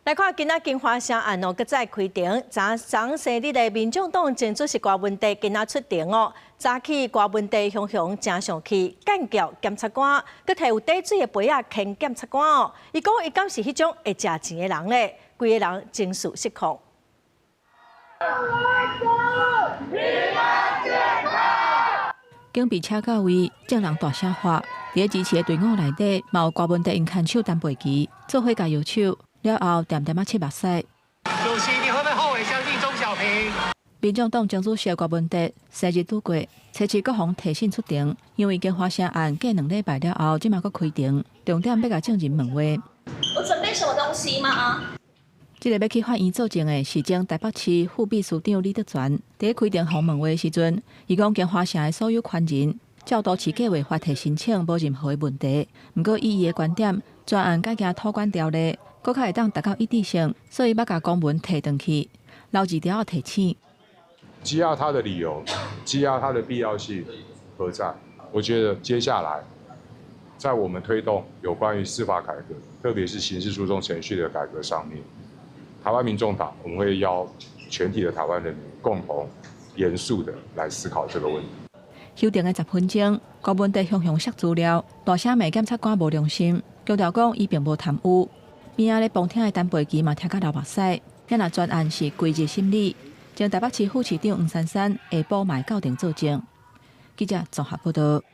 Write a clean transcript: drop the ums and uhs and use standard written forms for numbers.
来看今仔金华城案搁再开庭，昨生日的民众党前主席郭文德今仔出庭哦。早起郭文德雄正上去干叫检察官，搁摕有底水的杯仔牵检察官哦。伊讲伊敢是迄种会食钱的人咧，规个人情绪失控。警被车到位，众人大声喊。伫支持的队伍内底，嘛有郭文德因牵手单背旗，做伙甲摇手。了后，点点切目屎。主席，你会不会后悔相信钟小平？民众党前主席郭文德生日拄过，初次各方提醒出庭，因为金华城案过2礼拜了后，即马搁开庭，重点要甲证人问话。我准备什么东西吗？这个要去法院作证的是前台北市副秘书长李德全。伫开庭互问话的时阵，伊讲金华城的所有权人照都市计划法提申请，无任何的问题。不过以伊的观点，专案改行托管条例。搁较会当达到一致性，所以要甲公文摕回去，留2条提醒。羁押他的理由、羁押他的必要性何在？我觉得接下来，在我们推动有关于司法改革，特别是刑事诉讼程序的改革上面，台湾民众党我们会邀全体的台湾人民共同严肃的来思考这个问题。休庭的10分钟，郭文德向塞资料，大声骂检察官无良心，强调讲伊并无贪污。边仔咧旁听的单背旗嘛，听甲流目屎。今仔专案是规日审理，前台北市副市长黄珊珊下晡嘛到庭作证。记者综合报道。